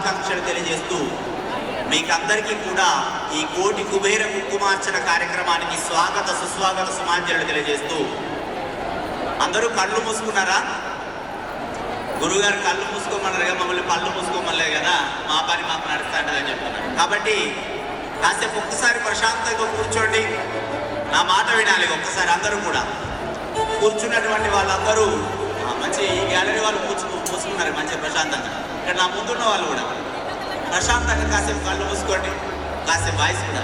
శుభాకాంక్షలు తెలియజేస్తూ మీకందరికీ కూడా ఈ కోటి కుబేర కుంకుమార్చన కార్యక్రమానికి స్వాగత సుస్వాగత సుమాంజలు తెలియజేస్తూ అందరూ కళ్ళు మూసుకున్నారా? గురుగారు కళ్ళు మూసుకోమన్నారుగా, మమ్మల్ని పళ్ళు మూసుకోమలేదు కదా, మా పని మాకు నడుస్తుందని చెప్తున్నారు. కాబట్టి కాసేపు ఒక్కసారి ప్రశాంతంగా కూర్చోండి, నా మాట వినాలి. ఒక్కసారి అందరూ కూడా కూర్చున్నటువంటి వాళ్ళందరూ మంచి ఈ గ్యాలరీ వాళ్ళు మూసుకున్నారు మంచిగా ప్రశాంతంగా. ఇక్కడ నా ముందున్న వాళ్ళు కూడా ప్రశాంతంగా కాసేపు కళ్ళు మూసుకోండి, కాసేపు వాయిస్ కూడా.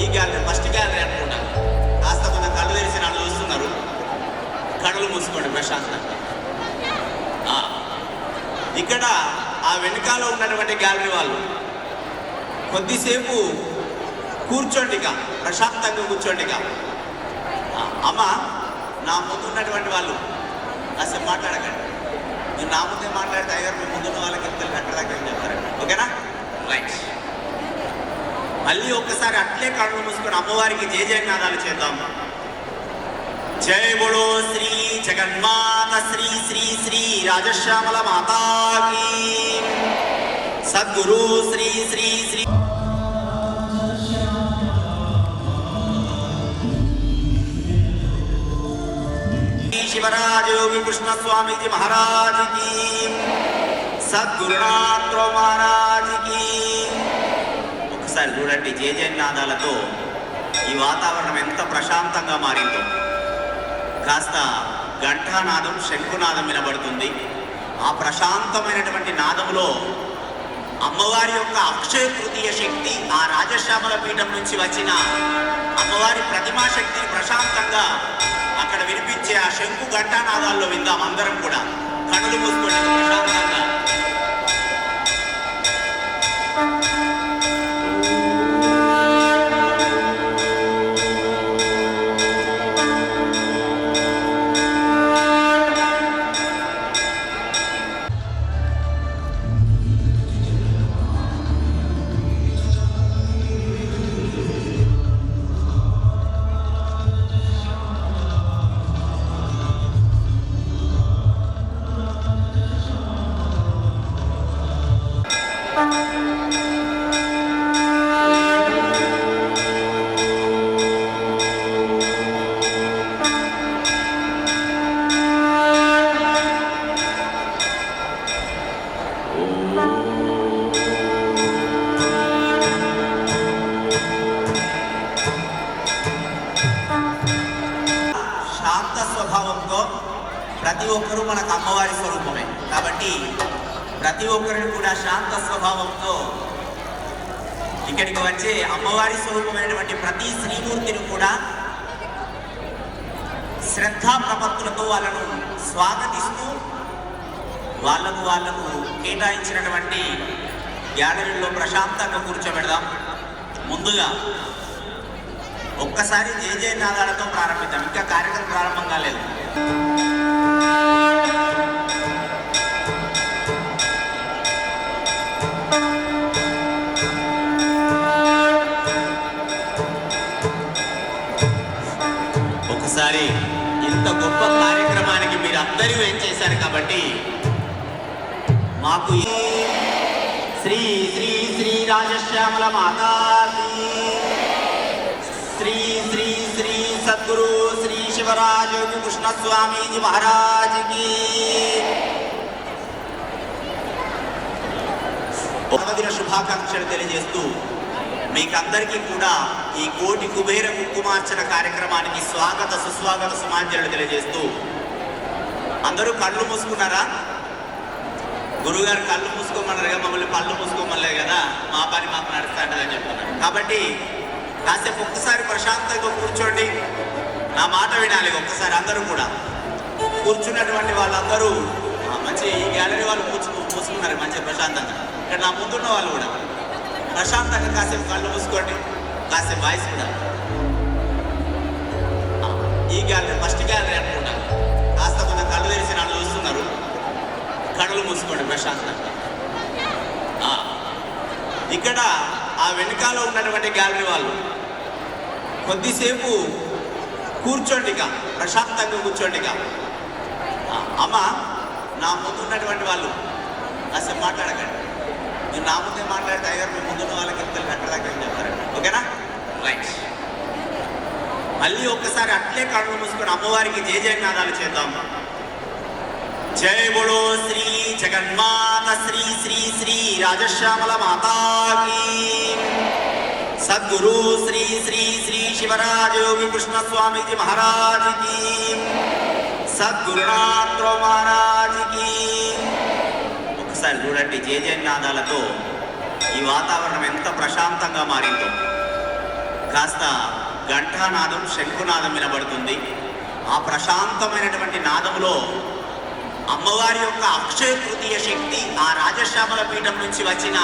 ఈ గ్యాలరీ ఫస్ట్ గ్యాలరీ అనుకుంటా, కాస్త కొంత కళ్ళు తెరిచి నన్ను చూస్తున్నారు. కళ్ళు మూసుకోండి ప్రశాంతంగా. ఇక్కడ ఆ వెనుకాల ఉన్నటువంటి గ్యాలరీ వాళ్ళు కొద్దిసేపు కూర్చోండిగా, ప్రశాంతంగా కూర్చోండిగా. అమ్మ, నా ముందు ఉన్నటువంటి వాళ్ళు కాసేపు మాట్లాడకండి. మీరు నా ముందే మాట్లాడితే అయ్యారు, మీ ముందున్న వాళ్ళకి వెళ్తారు అక్కడ దగ్గర చెప్తారండి. ఓకేనా? రైట్. మళ్ళీ ఒక్కసారి అట్లే కళ్ళు మూసుకొని అమ్మవారికి జయ జయనాదాలు చేద్దాం. జై బోలో శ్రీ జగన్మాత శ్రీ శ్రీ శ్రీ రాజశ్యామల మాతాకి, సద్గురు శ్రీ శ్రీ శ్రీ శివరాజ్ యోగి కృష్ణ స్వామీజీ మహారాజ్ కి, సద్గురునాథ్ మహారాజ్ కి. ఒకసారి చూడండి, జయ జయనాదాలతో ఈ వాతావరణం ఎంత ప్రశాంతంగా మారిందో. కాస్త ఘంటానాదం, శంకునాదం వినబడుతుంది. ఆ ప్రశాంతమైనటువంటి నాదంలో అమ్మవారి యొక్క అక్షయ తృతీయ శక్తి, ఆ రాజశ్యామల పీఠం నుంచి వచ్చిన అమ్మవారి ప్రతిమా శక్తిని ప్రశాంతంగా అక్కడ వినిపించే ఆ శంకు ఘంటానాదాల్లో విందాం. అందరం కూడా కనులు మూసుకొని ప్రశాంతంగా. ప్రతి ఒక్కరూ మనకు అమ్మవారి స్వరూపమే కాబట్టి ప్రతి ఒక్కరిని కూడా శాంత స్వభావంతో ఇక్కడికి వచ్చే అమ్మవారి స్వరూపమైనటువంటి ప్రతి శ్రీమూర్తిని కూడా శ్రద్ధా ప్రపత్తులతో వాళ్ళను స్వాగతిస్తూ వాళ్ళకు కేటాయించినటువంటి గ్యాలరీలో ప్రశాంతంగా కూర్చోబెడదాం. ముందుగా ఒక్కసారి జయ జయనాదాలతో ప్రారంభిద్దాం. ఇంకా కార్యక్రమం ప్రారంభం కాలేదు. ఒకసారి ఇంత గొప్ప కార్యక్రమానికి మీరు అందరూ ఏం చేశారు కాబట్టి మాకు శ్రీ శ్రీ శ్రీ రాజశ్యామల మాతాకి, శ్రీ శ్రీ శ్రీ సద్గురు శ్రీ శివరాజ్ యోగి కృష్ణ స్వామీజీ మహారాజ్ కి జన్మదిన శుభాకాంక్షలు తెలియజేస్తూ మీకందరికీ కూడా ఈ కోటి కుబేర కుంకుమార్చన కార్యక్రమానికి స్వాగత సుస్వాగత సుమాంజలు తెలియజేస్తూ అందరూ కళ్ళు మూసుకున్నారా? గురుగారు కళ్ళు మూసుకోమన్నారుగా, మమ్మల్ని పళ్ళు మూసుకోమలేదు కదా, మా పని మాకు నడుస్తుందని చెప్తున్నారు. కాబట్టి కాసేపు ఒక్కసారి ప్రశాంతంగా కూర్చోండి, నా మాట వినాలి. ఒక్కసారి అందరూ కూడా కూర్చున్నటువంటి వాళ్ళందరూ మంచి ఈ గ్యాలరీ వాళ్ళు మూసుకున్నారు మంచిగా ప్రశాంతంగా. ఇక్కడ నా ముందున్న వాళ్ళు కూడా ప్రశాంతంగా కాసేపు కళ్ళు మూసుకోండి, కాసేపు వాయిస్ కూడా. ఈ గ్యాలరీ ఫస్ట్ గ్యాలరీ అనుకుంటా, కాస్త కొంత కళ్ళు తెరిచి నన్ను చూస్తున్నారు. కళ్ళు మూసుకోండి ప్రశాంతంగా. ఇక్కడ ఆ వెనుకాల ఉన్నటువంటి గ్యాలరీ వాళ్ళు కొద్దిసేపు కూర్చోండిగా, ప్రశాంతంగా కూర్చోండిగా. అమ్మ, నా ముందు ఉన్నటువంటి వాళ్ళు అసలు మాట్లాడకండి. మీరు నా ముందే మాట్లాడితే అయ్యారు మీ ముందున్న వాళ్ళకి ఇద్దరు అక్కడ దగ్గర చెప్తారు. ఓకేనా? రైట్. మళ్ళీ ఒక్కసారి అట్లే కళ్ళు మూసుకొని అమ్మవారికి జయజయనాదాలు చేద్దాం. జయ బోలో శ్రీ జగన్మాత శ్రీ శ్రీ శ్రీ రాజశ్యామల మాతాకి, సద్గురు శ్రీ శ్రీ శ్రీ శివరాజ యోగి కృష్ణ స్వామీజీ మహారాజ్కి, సద్గురునాథ్ మహారాజ్కి. ఒకసారి చూడండి, జయజయనాదాలతో ఈ వాతావరణం ఎంత ప్రశాంతంగా మారిందో. కాస్త ఘంటానాదం, శంఖునాదం వినబడుతుంది. ఆ ప్రశాంతమైనటువంటి నాదములో అమ్మవారి యొక్క అక్షయ తృతీయ శక్తి, ఆ రాజశ్యామల పీఠం నుంచి వచ్చిన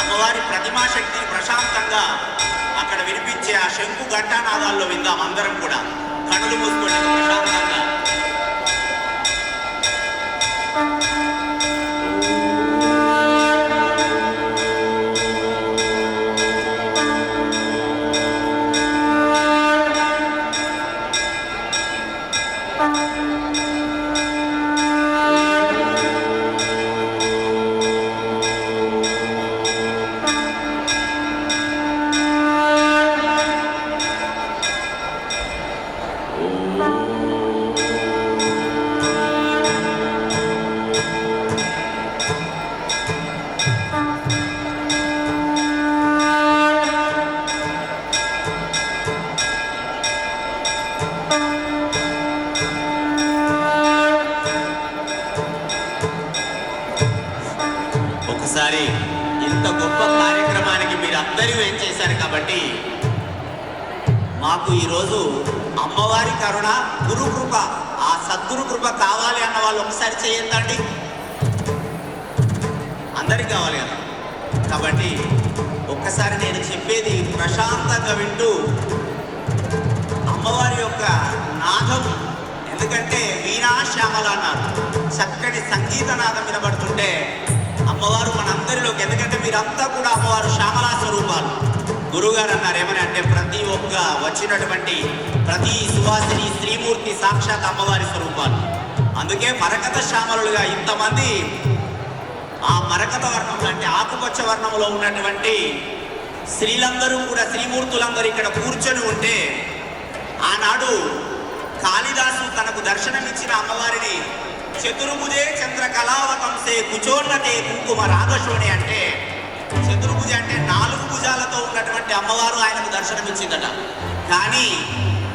అమ్మవారి ప్రతిమా శక్తిని ప్రశాంతంగా అక్కడ వినిపించే ఆ శంకు ఘంటానాదాల్లో విందాం. అందరం కూడా కనులు మూసుకొని ప్రశాంతంగా. ఒకసారి ఇంత గొప్ప కార్యక్రమానికి మీరు అందరూ ఏం చేశారు కాబట్టి మాకు ఈరోజు అమ్మవారి కరుణ, గురు కృప, ఆ సద్గురు కృప కావాలి అన్న వాళ్ళు ఒకసారి చేయండి. అందరికి కావాలి కదా. కాబట్టి ఒక్కసారి నేను చెప్పేది ప్రశాంతంగా వింటూ అమ్మవారి యొక్క నాదం, ఎందుకంటే వీణా శ్యామల అన్నారు, చక్కటి సంగీత నాదం వినబడుతుంటే అమ్మవారు మనందరిలోకి, ఎందుకంటే మీరంతా కూడా అమ్మవారు శ్యామలా స్వరూపాలు. గురువుగారు అన్నారు ఏమని అంటే, ప్రతి ఒక్క వచ్చినటువంటి ప్రతి సువాసిని శ్రీమూర్తి సాక్షాత్ అమ్మవారి స్వరూపాలు. అందుకే మరకత శ్యామలుగా ఇంతమంది ఆ మరకత వర్ణంలో అంటే ఆకుపచ్చ వర్ణంలో ఉన్నటువంటి స్త్రీలందరూ కూడా, శ్రీమూర్తులందరూ ఇక్కడ కూర్చొని ఉంటే, ఆనాడు కాళిదాసు తనకు దర్శనమిచ్చిన అమ్మవారిని చతుర్భుజే చంద్రకళావతంసే కుచోన్నతే కుంకుమ రాగశోణి అంటే, చతుర్భుజ అంటే 4 భుజాలతో ఉన్నటువంటి అమ్మవారు ఆయనకు దర్శనమిచ్చిందట. కానీ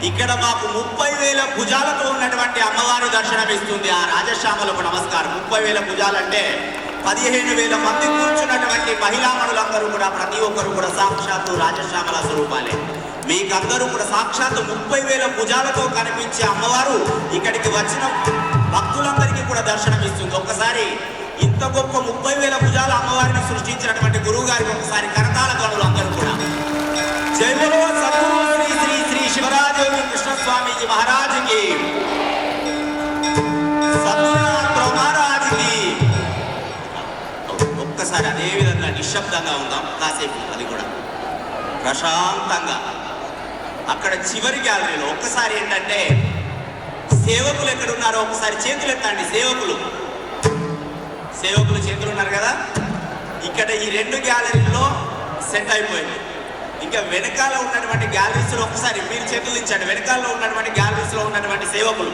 ఇక్కడ మాకు 30,000 భుజాలతో ఉన్నటువంటి అమ్మవారు దర్శనమిస్తుంది. ఆ రాజశ్యామలకు నమస్కారం. 30,000 భుజాలంటే 15,000 మంది కూర్చున్నటువంటి మహిళామణులందరూ కూడా, ప్రతి ఒక్కరు కూడా సాక్షాత్తు రాజశ్యామల స్వరూపాలే. మీకందరూ కూడా సాక్షాత్తు 30,000 భుజాలతో కనిపించే అమ్మవారు ఇక్కడికి వచ్చిన భక్తులందరికీ కూడా దర్శనమిస్తుంది. ఒక్కసారి ఇంత గొప్ప 30,000 భుజాల అమ్మవారిని సృష్టించినటువంటి గురువు గారికి ఒకసారి కరతాళ ధ్వనులు అందరూ కూడా. జై బోలో సద్గురు శ్రీ శ్రీ శ్రీ శివరాజ కృష్ణ స్వామీజీ మహారాజ్కి, సద్గురునాథ్ మహారాజ్కి. ఒక్కసారి అదే విధంగా నిశ్శబ్దంగా ఉందాం కాసేపు, అది కూడా ప్రశాంతంగా. అక్కడ చివరి గ్యాలరీలో ఒక్కసారి ఏంటంటే, సేవకులు ఎక్కడున్నారో ఒకసారి చేతులు ఎత్తండి. సేవకులు చేతులు ఉన్నారు కదా. ఇక్కడ ఈ 2 గ్యాలరీల్లో సెట్ అయిపోయింది. ఇంకా వెనకాల ఉన్నటువంటి గ్యాలరీస్లో ఒకసారి మీరు చేతులు దించండి. వెనకాలలో ఉన్నటువంటి గ్యాలరీస్లో ఉన్నటువంటి సేవకులు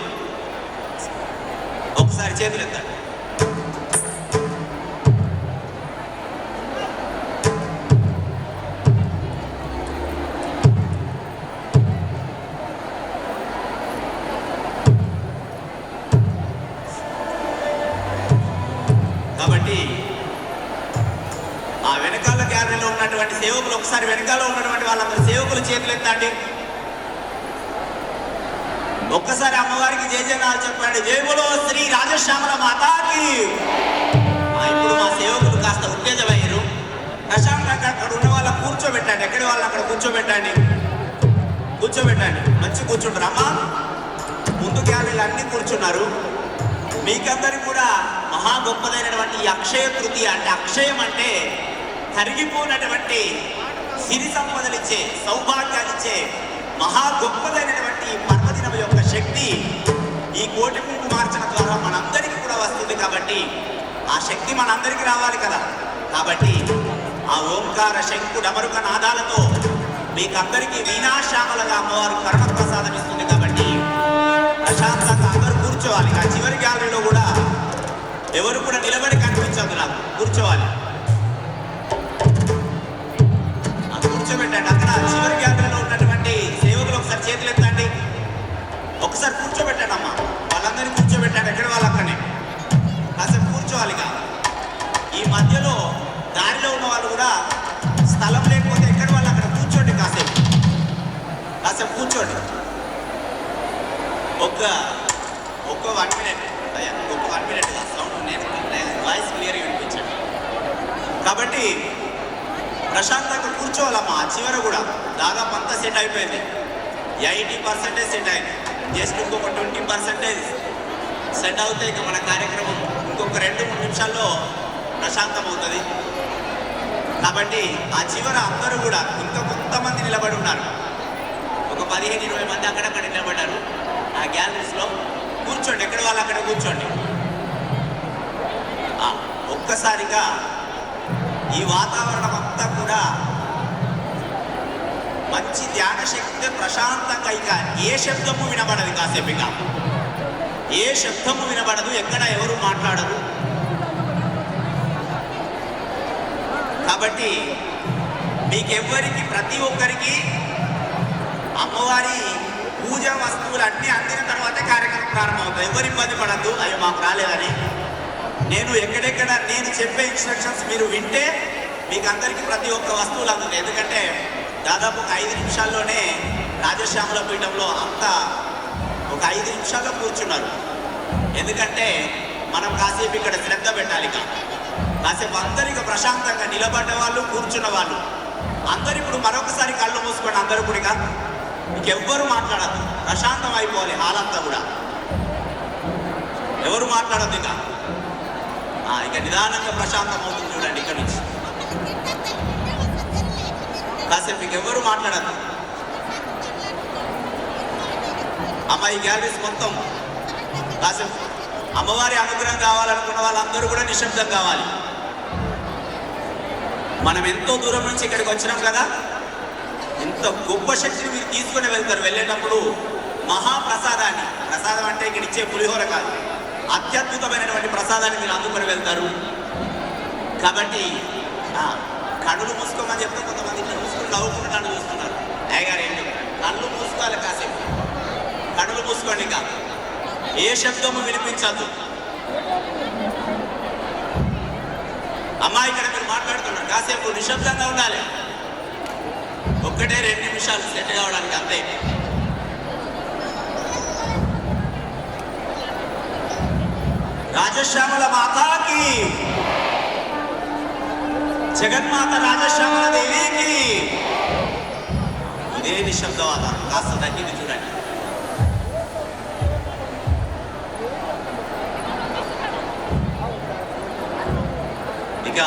ఒకసారి చేతులు ఎత్తండి. కాబట్టి ఆ వెనకాల గ్యాలరీలో ఉన్నటువంటి సేవకులు ఒకసారి, వెనకాల ఉన్నటువంటి వాళ్ళందరూ సేవకులు చేతులు ఎత్తండి. ఒక్కసారి అమ్మవారికి జయజయనాలు చెప్పండి. జై బోలో శ్రీ రాజశ్యామల మాతాకి. ఇప్పుడు మా సేవకులు కాస్త ఉత్తేజమయ్యారు. ప్రశాంతంగా అక్కడ ఉన్న వాళ్ళ కూర్చోబెట్టండి. ఎక్కడి వాళ్ళు అక్కడ కూర్చోబెట్టండి. మంచి కూర్చుంటారు. అమ్మా ముందు గ్యాలరీలు అన్ని కూర్చున్నారు. మీకందరికి కూడా మహా గొప్పదైనటువంటి అక్షయ తృతీయ అంటే, అక్షయం అంటే తరిగిపోయినటువంటి సిరి సంపదలిచ్చే, సౌభాగ్యాలిచ్చే మహా గొప్పదైనటువంటి పర్వదినం యొక్క శక్తి ఈ కోటి కుంకుమార్చన ద్వారా మనందరికీ కూడా వస్తుంది. కాబట్టి ఆ శక్తి మనందరికీ రావాలి కదా. కాబట్టి ఆ ఓంకార శంకు డమరుక నాదాలతో మీకందరికీ వీణాశ్యామలుగా అమ్మవారు కరుణ ప్రసాదం ఇస్తుంది. కాబట్టి ప్రశాంతంగా అందరూ కూర్చోవాలి. ఆ చివరి గ్యాలరీలో కూడా ఎవరు కూడా నిలబడి కనిపించదు, నాకు కూర్చోవాలి. కూర్చోబెట్టండి. అక్కడ చివరి గ్యాలరీలో ఉన్నటువంటి సేవకులు ఒకసారి చేతులు ఎత్తండి. ఒకసారి కూర్చోబెట్టండి అమ్మా, వాళ్ళందరినీ కూర్చోబెట్టండి. ఎక్కడ వాళ్ళు అక్కడనే కాసేపు కూర్చోవాలిగా. ఈ మధ్యలో దారిలో ఉన్న వాళ్ళు కూడా స్థలం లేకపోతే ఎక్కడ వాళ్ళు అక్కడ కూర్చోండి. కాసేపు కూర్చోండి. ఒక్క 1 మినిట్ అయ్యా, ఒక్క 1 మినిట్ సౌండ్ నేను వాయిస్ క్లియర్గా వినిపించండి. కాబట్టి ప్రశాంతంగా కూర్చోవాలమ్మా. ఆ చివర కూడా దాదాపు అంతా సెట్ అయిపోయింది. 80% సెట్ అయింది. జస్ట్ ఇంకొక 20% సెట్ అవుతే ఇక మన కార్యక్రమం ఇంకొక 2-3 నిమిషాల్లో ప్రశాంతం అవుతుంది. కాబట్టి ఆ చివర అందరూ కూడా ఇంకా కొంతమంది నిలబడి ఉన్నారు. ఒక 15-20 మంది అక్కడక్కడ నిలబడ్డారు. ఆ గ్యాలరీస్లో కూర్చోండి. ఎక్కడ వాళ్ళు అక్కడ కూర్చోండి. ఒక్కసారిగా ఈ వాతావరణం అంతా కూడా మంచి ధ్యాన శక్తి, ప్రశాంతంగా. ఇక ఏ శబ్దము వినబడదు. కాసేపు ఇక ఏ శబ్దము వినబడదు. ఎక్కడ ఎవరు మాట్లాడరు. కాబట్టి మీకెవ్వరికి, ప్రతి ఒక్కరికి అమ్మవారి పూజ వస్తువులు అన్నీ అందిన తర్వాతే కార్యక్రమం ప్రారంభమవుతుంది. ఎవరు ఇబ్బంది పడద్దు, అయ్యో మాకు రాలేదని. నేను ఎక్కడెక్కడ నేను చెప్పే ఇన్స్ట్రక్షన్స్ మీరు వింటే మీకు అందరికీ ప్రతి ఒక్క వస్తువులు అందుతాయి. ఎందుకంటే దాదాపు ఒక 5 నిమిషాల్లోనే రాజశ్యామల పీఠంలో అంతా ఒక 5 నిమిషాల్లో కూర్చున్నారు. ఎందుకంటే మనం కాసేపు ఇక్కడ శ్రద్ధ పెట్టాలి. కాసేపు అందరికీ ప్రశాంతంగా నిలబడ్డ వాళ్ళు, కూర్చున్న వాళ్ళు అందరు ఇప్పుడు మరొకసారి కళ్ళు మూసుకోండి. అందరూ కూడా ఇంకెవ్వరు మాట్లాడద్దు. ప్రశాంతం అయిపోవాలి హాలంతా కూడా. ఎవరు మాట్లాడద్దు. ఇక నిదానంగా ప్రశాంతం అవుతుంది. చూడండి ఇక్కడ నుంచి కాసేపు ఇంకెవ్వరు మాట్లాడద్దు. అమ్మ ఈ గ్యాలరీస్ మొత్తం కాసేపు అమ్మవారి అనుగ్రహం కావాలనుకున్న వాళ్ళందరూ కూడా నిశ్శబ్దం కావాలి. మనం ఎంతో దూరం నుంచి ఇక్కడికి వచ్చినాం కదా. ఇంత గొప్ప శక్తిని మీరు తీసుకుని వెళ్తారు. వెళ్ళేటప్పుడు మహాప్రసాదాన్ని, ప్రసాదం అంటే ఇక్కడ ఇచ్చే పులిహోర కాదు, అత్యద్భుతమైనటువంటి ప్రసాదాన్ని మీరు అందుకొని వెళ్తారు. కాబట్టి కళ్ళు మూసుకోమని చెప్తే కొంతమంది ఇట్లా మూసుకుని నవ్వుకుంటూ నన్ను చూస్తున్నారు. అయ్యగారు ఏంటి, కళ్ళు మూసుకోవాలి. కాసేపు కళ్ళు మూసుకోండి. ఇంకా ఏ శబ్దము వినిపించద్దు. అమ్మాయి ఇక్కడ మీరు మాట్లాడుతున్నారు. కాసేపు నిశ్శబ్దంగా ఉండాలి. 1-2 నిమిషాలు సెట్ కావడానికి అంతే. రాజశ్యామల మాతాకి, జగన్మాత రాజశ్యామల దేవికి. ఇదే నిశ్శబ్దవాదం. కాస్త తగ్గింది చూడండి. ఇక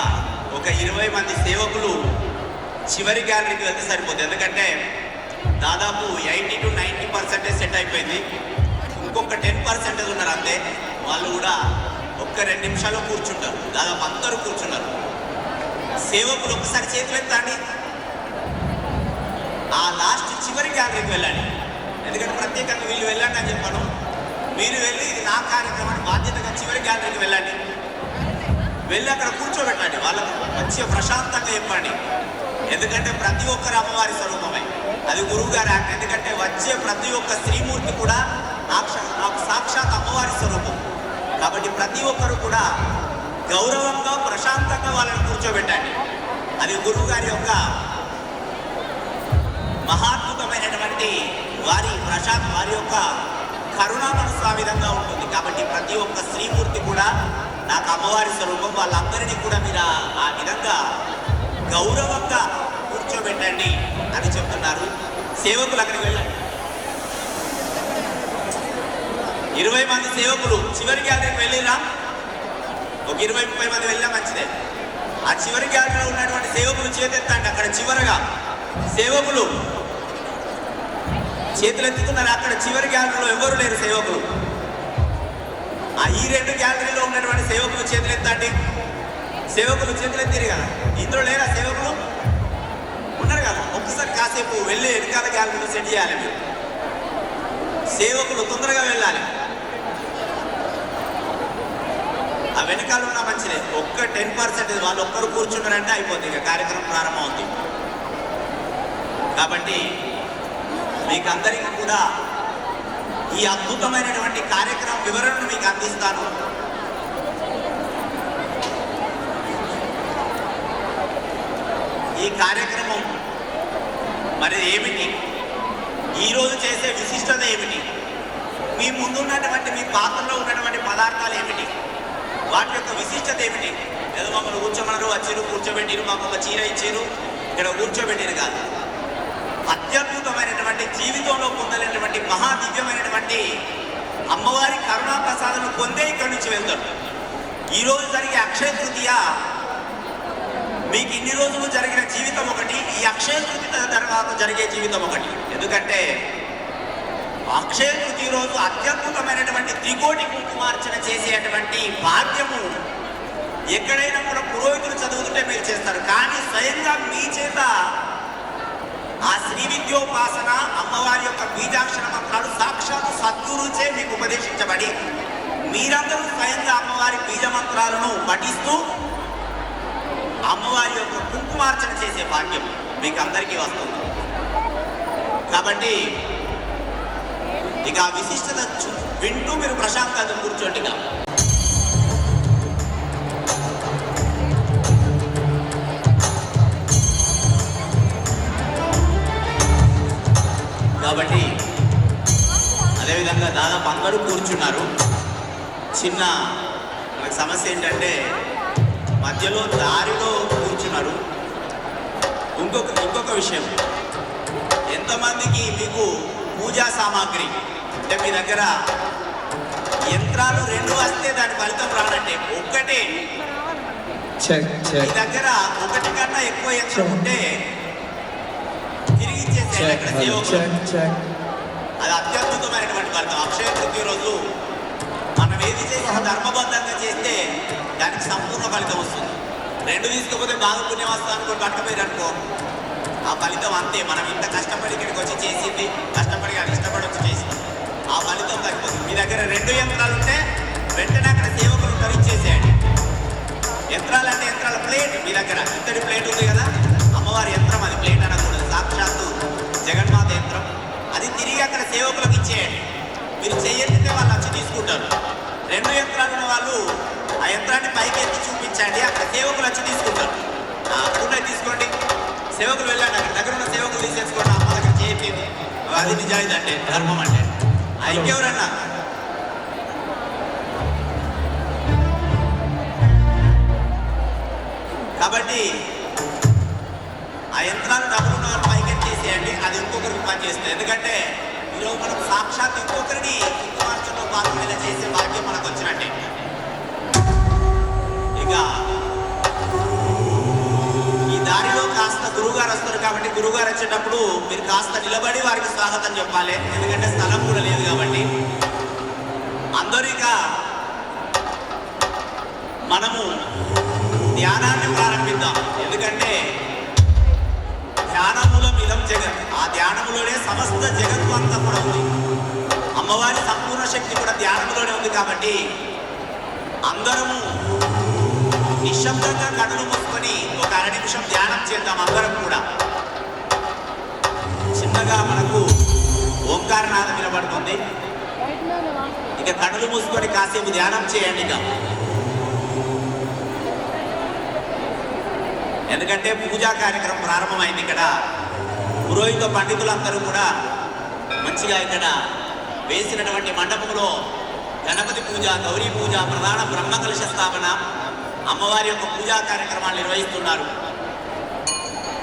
ఒక 20 మంది సేవకులు చివరి గ్యాలరీకి వెళ్తే సరిపోతుంది. ఎందుకంటే దాదాపు 80-90% సెట్ అయిపోయింది. ఇంకొక 10% ఉన్నారు అంతే. వాళ్ళు కూడా 1-2 నిమిషాల్లో కూర్చుంటారు. దాదాపు అందరూ కూర్చున్నారు. సేవకులు ఒకసారి చేతులు ఎత్తండి. ఆ లాస్ట్ చివరి గ్యాలరీకి వెళ్ళండి. ఎందుకంటే ప్రత్యేకంగా వీళ్ళు వెళ్ళండి అని చెప్పాను. మీరు వెళ్ళి ఇది నా కార్యక్రమాన్ని బాధ్యతగా చివరి గ్యాలరీకి వెళ్ళండి. వెళ్ళి అక్కడ కూర్చోబెట్టండి. వాళ్ళకు మంచిగా ప్రశాంతంగా చెప్పండి. ఎందుకంటే ప్రతి ఒక్కరు అమ్మవారి స్వరూపమే. అది గురువు గారి యాక్ట్. ఎందుకంటే వచ్చే ప్రతి ఒక్క శ్రీమూర్తి కూడా నాకు సాక్షాత్ అమ్మవారి స్వరూపం. కాబట్టి ప్రతి ఒక్కరు కూడా గౌరవంగా, ప్రశాంతంగా వాళ్ళని కూర్చోబెట్టండి. అది గురువు గారి యొక్క మహాద్భుతమైనటువంటి వారి యొక్క కరుణా మనసు ఆ విధంగా ఉంటుంది. కాబట్టి ప్రతి ఒక్క శ్రీమూర్తి కూడా నాకు అమ్మవారి స్వరూపం. వాళ్ళందరినీ కూడా మీరు ఆ విధంగా గౌరవంగా కూర్చోబెట్టండి అని చెప్తున్నారు. సేవకులు అక్కడికి వెళ్ళండి. 20 మంది సేవకులు చివరి గ్యాలరీకి వెళ్ళిరా. ఒక 20-30 మంది వెళ్ళినా మంచిదే. ఆ చివరి గ్యాలరీలో ఉన్నటువంటి సేవకులు చేతెత్తండి. అక్కడ చివరగా సేవకులు చేతులు ఎత్తుతున్నారు. అక్కడ చివరి గ్యాలరీలో ఎవరు లేరు సేవకులు. ఈ రెండు గ్యాలరీలో ఉన్నటువంటి సేవకులు చేతులు ఎత్తండి. సేవకులు చేతులు ఎత్తిరు కదా, ఇందులో లేరా సేవకులు? ఉన్నారు కదా. ఒక్కసారి కాసేపు వెళ్ళి వెనకాల గ్యాలరీలో సెట్ చేయాలి మీరు. సేవకులు తొందరగా వెళ్ళాలి. ఆ వెనకాల ఉన్న మంచిదే. 10% వాళ్ళు ఒక్కరు కూర్చున్నారంటే అయిపోతుంది, ఇక కార్యక్రమం ప్రారంభం అవుతుంది. కాబట్టి మీకు అందరికీ కూడా ఈ అద్భుతమైనటువంటి కార్యక్రమం వివరణను మీకు అందిస్తాను. ఈ కార్యక్రమం మరి ఏమిటి, ఈరోజు చేసే విశిష్టత ఏమిటి, మీ ముందున్నటువంటి మీ పాత్రలో ఉన్నటువంటి పదార్థాలు ఏమిటి, వాటి యొక్క విశిష్టత ఏమిటి. ఏదో మమ్మల్ని కూర్చోమన్నారు, వచ్చారు, కూర్చోబెట్టిరు, మాకు ఒక చీర ఇచ్చారు, ఇక్కడ కూర్చోబెట్టిరు కాదు. అత్యద్భుతమైనటువంటి జీవితంలో పొందలేనటువంటి మహాదివ్యమైనటువంటి అమ్మవారి కరుణా ప్రసాదం పొందే ఇక్కడి నుంచి వెళ్తాడు. ఈరోజు జరిగే అక్షయ తృతీయ మీకు ఇన్ని రోజులు జరిగిన జీవితం ఒకటి, ఈ అక్షయ తృతీయ తర్వాత జరిగే జీవితం ఒకటి. ఎందుకంటే అక్షయ తృతీయ రోజు అత్యద్భుతమైనటువంటి త్రికోటి కుంకుమార్చన చేసేటువంటి భాగ్యము ఎక్కడైనా కూడా పురోహితులు చదువుతుంటే మీరు చేస్తారు. కానీ స్వయంగా మీ చేత ఆ శ్రీ విద్యోపాసన అమ్మవారి యొక్క బీజాక్షర మంత్రాలు సాక్షాత్ సద్గురుచే మీకు ఉపదేశించబడి మీరందరూ స్వయంగా అమ్మవారి బీజ మంత్రాలను పఠిస్తూ అమ్మవారి యొక్క కుంకుమార్చన చేసే భాగ్యం మీకు అందరికీ వస్తుంది. కాబట్టి ఇక ఆ విశిష్టత వింటూ మీరు ప్రశాంతంగా కూర్చోండి. కాబట్టి అదేవిధంగా దాదాపు అందరూ కూర్చున్నారు. చిన్న సమస్య ఏంటంటే మధ్యలో దారిలో కూర్చున్నారు. ఇంకొక విషయం, ఎంతమందికి మీకు పూజా సామాగ్రి అంటే మీ దగ్గర యంత్రాలు 2 వస్తే దాని ఫలితం రానంటే, ఒక్కటే మీ దగ్గర ఒకటి కన్నా ఎక్కువ యంత్రం ఉంటే తిరిగి ఇచ్చేసేయాలి అక్కడ సేవకులు. అది అత్యద్భుతమైనటువంటి ఫలితం. అక్షయ తృతీయ రోజు మనం ఏది చేసినా ధర్మబద్ధంగా చేస్తే దానికి సంపూర్ణ ఫలితం వస్తుంది. 2 తీసుకపోతే బాగా పుణ్యం వస్తుంది అనుకో, పట్టుకపోయారు అనుకో, ఆ ఫలితం అంతే. మనం ఇంత కష్టపడి ఇక్కడికి వచ్చి చేసింది, కష్టపడి అది ఇష్టపడి వచ్చి చేసింది, ఆ ఫలితం తగ్గిపోతుంది. మీ దగ్గర 2 యంత్రాలు ఉంటే వెంటనే అక్కడ సేవకులు ధరించేసేయండి. యంత్రాలు అంటే యంత్రాల ప్లేట్ మీ దగ్గర ఇంతటి ప్లేట్ ఉంది కదా, అమ్మవారి యంత్రం, అది ప్లేట్ అనకూడదు, సాక్షాత్తు జగన్మాత యంత్రం. అది తిరిగి అక్కడ సేవకులకు ఇచ్చేయండి. మీరు చెయ్యెత్తితే వాళ్ళు వచ్చి తీసుకుంటారు. 2 యంత్రాలు ఉన్న వాళ్ళు ఆ యంత్రాన్ని పైకి ఎత్తి చూపించండి, అక్కడ సేవకులు వచ్చి తీసుకుంటారు. కూడా తీసుకోండి, సేవకులు వెళ్ళండి, అక్కడ దగ్గర ఉన్న సేవకులు తీసేసుకోండి. అమ్మ దగ్గర చేయింది, అది నిజాయితీ అంటే, ధర్మం అంటే. ఇంకెవరన్నా కాబట్టి ఆ యంత్రాలు డబ్బులు ఉన్న వాళ్ళు పైకి ఎత్తేసేయండి, అది ఇంకొకరికి పనిచేస్తుంది. ఎందుకంటే ఈరోజు మనం సాక్షాత్ ఇంకొకరిని కుంకుమార్చనలో పాల్గొనేలా చేసే భాగ్యం మనకు వచ్చినట్టే. ఇక ఈ దారిలో కాస్త గురువుగారు వస్తారు కాబట్టి గురువుగారు వచ్చేటప్పుడు మీరు కాస్త నిలబడి వారికి స్వాగతం చెప్పాలి. ఎందుకంటే స్థలం కూడా లేదు కాబట్టి. అందరూ ఇక మనము ధ్యానాన్ని ప్రారంభిద్దాం. ఎందుకంటే ధ్యానమూలం ఇదం జగత్, ఆ ధ్యానములోనే సమస్త జగత్తు అంతా కూడా ఉంది. అమ్మవారి సంపూర్ణ శక్తి కూడా ధ్యానంలోనే ఉంది. కాబట్టి అందరము నిశ్శబ్దంగా కళ్ళు మూసుకొని ఒక 1 నిమిషం ధ్యానం చేద్దాం. అందరం కూడా చిన్నగా మనకు ఓంకారనాదం వినబడుతుంది. ఇక కళ్ళు మూసుకొని కాసేపు ధ్యానం చేయండి. ఇక ఎందుకంటే పూజా కార్యక్రమం ప్రారంభమైంది. ఇక్కడ పురోహిత పండితులందరూ కూడా మంచిగా ఇక్కడ వేసినటువంటి మండపంలో గణపతి పూజ, గౌరీ పూజ, ప్రధాన బ్రహ్మకలశ స్థాపన, అమ్మవారి యొక్క పూజా కార్యక్రమాలు నిర్వహిస్తున్నారు.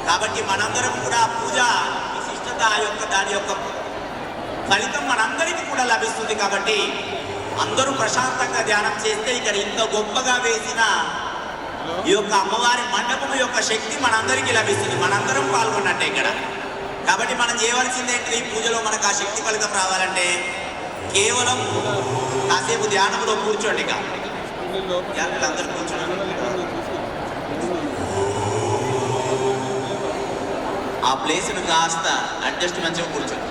కాబట్టి మనందరం కూడా పూజ విశిష్టత యొక్క దాని యొక్క ఫలితం మనందరికీ కూడా లభిస్తుంది. కాబట్టి అందరూ ప్రశాంతంగా ధ్యానం చేస్తే ఇక్కడ ఇంత గొప్పగా వేసిన ఈ యొక్క అమ్మవారి మండపం యొక్క శక్తి మనందరికీ లభిస్తుంది. మనందరం పాల్గొన్నట్టే ఇక్కడ. కాబట్టి మనం చేయవలసింది ఏంటి, పూజలో మనకు ఆ శక్తి ఫలితం రావాలంటే కేవలం కాసేపు ధ్యానంలో కూర్చోండి. ఇక అందరూ కూర్చోండి. ఆ ప్లేస్ను కాస్త అడ్జస్ట్ మంచిగా కూర్చోండి.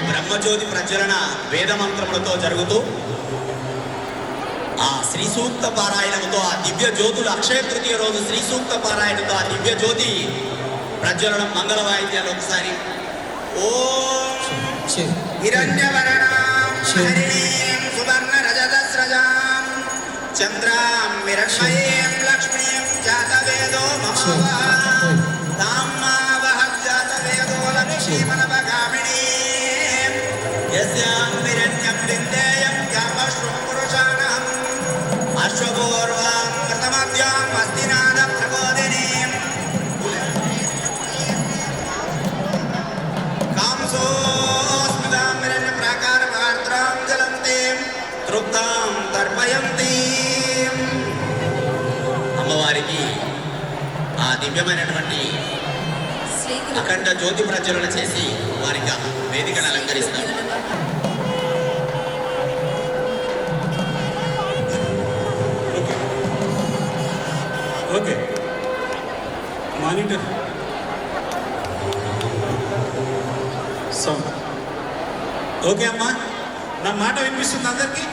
బ్రహ్మజ్యోతి ప్రజ్వలన వేద మంత్రములతో జరుగుతూ ఆ శ్రీ సూక్త పారాయణముతో ఆ దివ్య జ్యోతులు అక్షయ తృతీయ రోజు శ్రీ సూక్త పారాయణతో ఆ దివ్య జ్యోతి ప్రజ్వలనం మంగళ వాయిద్యాలు ఒకసారి ఓం హిరణ్యవర్ణాం హరిణీం సువర్ణ రజతస్రజాం చంద్రాం మిరణ్మయీం లక్ష్మీం జాతవేదో మమ తామ్మావహ జాతవేదో లక్ష్మీమనవగామినీ యస్యాం విరణ్యం విందేయం కర్మశ్వం పురుషాణం అశ్వపూర్వాం ప్రథమద్యాం అస్తినాద ప్రబోధినీం కాంసోస్మిదాం విరణ్య ప్రాకార పాత్రాం జలంతీం తృప్తాం తర్పయంతీం. అమ్మవారికి ఆ దివ్యమైనటువంటి అఖండ జ్యోతి ప్రజ్వలన చేసి వారికి వేదికను అలంకరిస్తారు. ఓకే మానిటర్ సౌండ్ ఓకే అమ్మా, నా మాట వినిపిస్తుంది అందరికీ?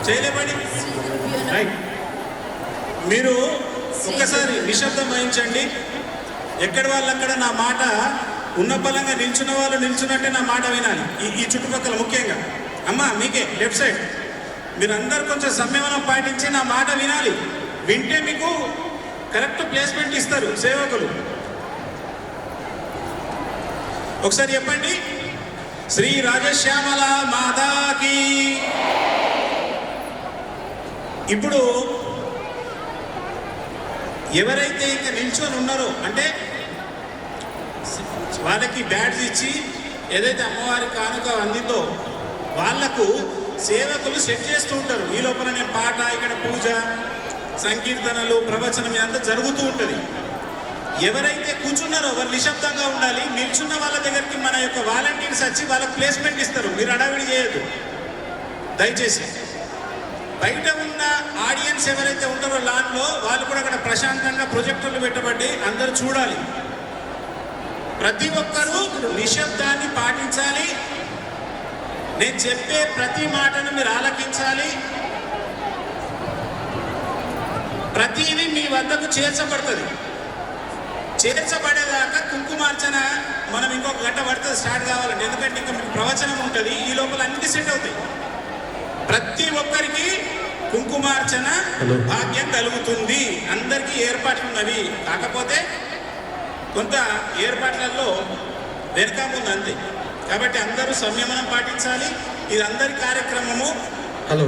చేయలేబడి రైట్. మీరు ఒక్కసారి నిశ్శబ్దం వహించండి. ఎక్కడి వాళ్ళు అక్కడ నా మాట ఉన్న బలంగా నిల్చున్న వాళ్ళు నిల్చున్నట్టే నా మాట వినాలి. ఈ చుట్టుపక్కల ముఖ్యంగా అమ్మా మీకే లెఫ్ట్ సైడ్ మీరందరూ కొంచెం సంయమనం పాటించి నా మాట వినాలి. వింటే మీకు కరెక్ట్ ప్లేస్మెంట్ ఇస్తారు సేవకులు. ఒకసారి చెప్పండి, శ్రీ రాజశ్యామల మాతాకి. ఇప్పుడు ఎవరైతే ఇంకా నిల్చొని ఉన్నారో అంటే వాళ్ళకి బ్యాడ్జ్ ఇచ్చి ఏదైతే అమ్మవారి కానుక అందిందో వాళ్లకు సేవకులు సెట్ చేస్తూ ఉంటారు. ఈ లోపల నేను పాట, ఇక్కడ పూజ, సంకీర్తనలు, ప్రవచనం ఇదంతా జరుగుతూ ఉంటుంది. ఎవరైతే కూర్చున్నారో వారు నిశ్శబ్దంగా ఉండాలి. నిల్చున్న వాళ్ళ దగ్గరికి మన యొక్క వాలంటీర్స్ వచ్చి వాళ్ళకి ప్లేస్మెంట్ ఇస్తారు. మీరు అడావిడి చేయొద్దు దయచేసి. బయట ఉన్న ఆడియన్స్ ఎవరైతే ఉంటారో లాన్లో వాళ్ళు కూడా అక్కడ ప్రశాంతంగా ప్రొజెక్టర్లు పెట్టబడి అందరూ చూడాలి. ప్రతి ఒక్కరూ నిశ్శబ్దాన్ని పాటించాలి. నేను చెప్పే ప్రతి మాటను మీరు ఆలకించాలి. ప్రతిదీ మీ వద్దకు చేర్చబడుతుంది. చేర్చబడేదాకా కుంకుమార్చన మనం ఇంకొక గంట పడుతుంది స్టార్ట్ కావాలండి. ఎందుకంటే ఇంకా మీకు ప్రవచనం ఉంటుంది. ఈ లోపల అన్ని సెట్ అవుతాయి. ప్రతి ఒక్కరికి కుంకుమార్చన భాగ్యం కలుగుతుంది. అందరికీ ఏర్పాట్లు ఉన్నవి. కాకపోతే కొంత ఏర్పాట్లలో వెనుక ముందు అంతే. కాబట్టి అందరూ సంయమనం పాటించాలి. ఇది అందరి కార్యక్రమము. హలో,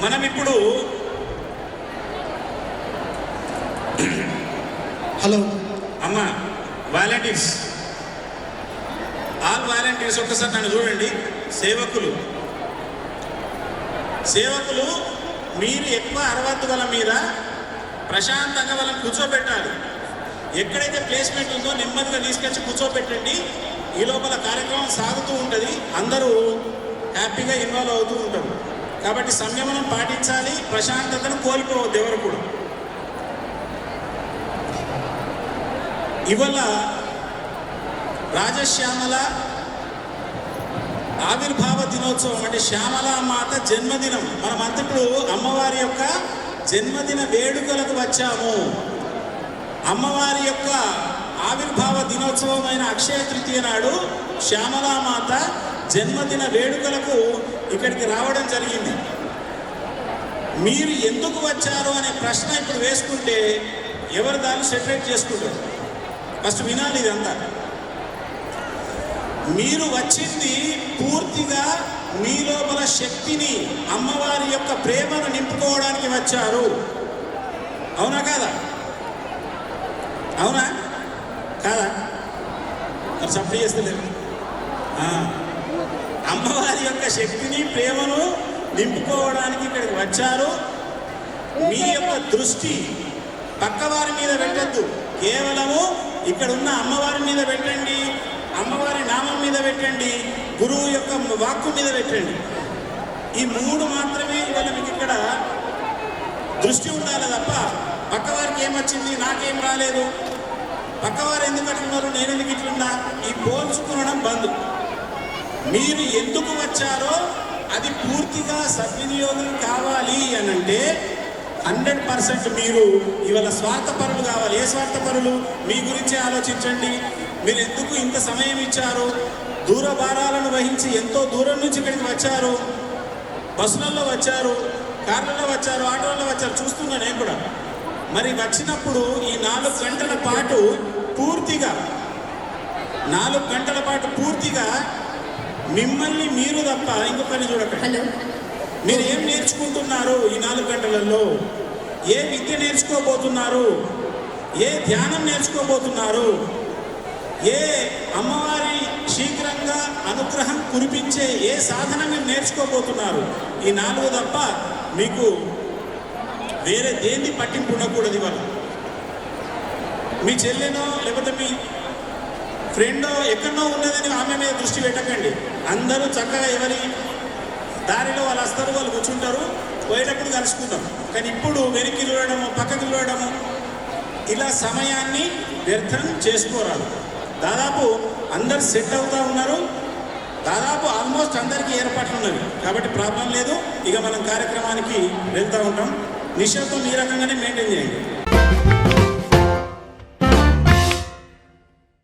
మనం ఇప్పుడు హలో అమ్మ వాలంటీర్స్, ఆల్ వాలంటీర్స్ ఒక్కసారి నన్ను చూడండి. సేవకులు మీరు ఎక్కువ అరవద్దు వాళ్ళ మీద, ప్రశాంతంగా వాళ్ళని కూర్చోబెట్టాలి. ఎక్కడైతే ప్లేస్మెంట్ ఉందో నెమ్మదిగా తీసుకొచ్చి కూర్చోబెట్టండి. ఈ లోపల కార్యక్రమం సాగుతూ ఉంటుంది. అందరూ హ్యాపీగా ఇన్వాల్వ్ అవుతూ ఉంటారు. కాబట్టి సంయమనం పాటించాలి. ప్రశాంతతను కోల్పోవద్దు ఎవరు కూడా. ఇవాళ రాజశ్యామల ఆవిర్భావ దినోత్సవం, అంటే శ్యామలా మాత జన్మదినం. మనమంతా ఇప్పుడు అమ్మవారి యొక్క జన్మదిన వేడుకలకు వచ్చాము. అమ్మవారి యొక్క ఆవిర్భావ దినోత్సవం అయిన అక్షయ తృతీయ నాడు శ్యామలామాత జన్మదిన వేడుకలకు ఇక్కడికి రావడం జరిగింది. మీరు ఎందుకు వచ్చారు అనే ప్రశ్న ఇప్పుడు వేసుకుంటే ఎవరు దాన్ని సెపరేట్ చేసుకుంటారు. ఫస్ట్ వినాలి ఇదంతా. మీరు వచ్చింది పూర్తిగా మీ లోపల శక్తిని, అమ్మవారి యొక్క ప్రేమను నింపుకోవడానికి వచ్చారు. అవునా కాదా? అవునా కాదా? మరి సప్లై చేస్తలేదు. అమ్మవారి యొక్క శక్తిని, ప్రేమను నింపుకోవడానికి ఇక్కడికి వచ్చారు. మీ యొక్క దృష్టి పక్కవారి మీద పెట్టద్దు. కేవలము ఇక్కడ ఉన్న అమ్మవారి మీద పెట్టండి, అమ్మవారి నామం మీద పెట్టండి, గురువు యొక్క వాక్కు మీద పెట్టండి. ఈ మూడు మాత్రమే ఇవాళ మీకు ఇక్కడ దృష్టి ఉండాలి తప్ప పక్కవారికి ఏమొచ్చింది, నాకేం రాలేదు, పక్కవారు ఎందుకు అట్లున్నారు, నేను ఎందుకు ఇట్లున్నా, ఈ పోల్చుకోవడం బంద్. మీరు ఎందుకు వచ్చారో అది పూర్తిగా సద్వినియోగం కావాలి అని అంటే 100% మీరు ఇవాళ స్వార్థపరులు కావాలి. ఏ స్వార్థపరులు? మీ గురించి ఆలోచించండి. మీరు ఎందుకు ఇంత సమయం ఇచ్చారు? దూర భారాలను వహించి ఎంతో దూరం నుంచి ఇక్కడికి వచ్చారు. బస్సులలో వచ్చారు, కార్లలో వచ్చారు, ఆటోలలో వచ్చారు. చూస్తున్నా నేను కూడా. మరి వచ్చినప్పుడు ఈ 4 గంటల పాటు పూర్తిగా 4 గంటల పాటు పూర్తిగా మిమ్మల్ని మీరు తప్ప ఇంకొకరిని చూడకండి. మీరు ఏం నేర్చుకుంటున్నారు ఈ 4 గంటలలో? ఏ విద్య నేర్చుకోబోతున్నారు? ఏ ధ్యానం నేర్చుకోబోతున్నారు? ఏ అమ్మవారి శీఘ్రంగా అనుగ్రహం కురిపించే ఏ సాధన మీరు నేర్చుకోబోతున్నారు? ఈ 4 తప్ప మీకు వేరే దేన్ని పట్టింపు ఉండకూడదు. ఇవాళ మీ చెల్లెనో లేకపోతే మీ ఫ్రెండో ఎక్కడో ఉన్నదని ఆమె మీద దృష్టి పెట్టకండి. అందరూ చక్కగా ఎవరి దారిలో వాళ్ళు వస్తారు, వాళ్ళు కూర్చుంటారు, పోయేటప్పుడు కలుసుకుంటాం. కానీ ఇప్పుడు వెనక్కి చూడడము, పక్కకి చూడడము, ఇలా సమయాన్ని వ్యర్థం చేసుకోరాదు. దాదాపు అందరు సెట్ అవుతూ ఉన్నారు. దాదాపు ఆల్మోస్ట్ అందరికీ ఏర్పాట్లు ఉన్నవి కాబట్టి ప్రాబ్లం లేదు. ఇక మనం కార్యక్రమానికి వెళ్తూ ఉంటాం. నిశ్శబ్దం ఈ రకంగానే మెయింటైన్ చేయండి.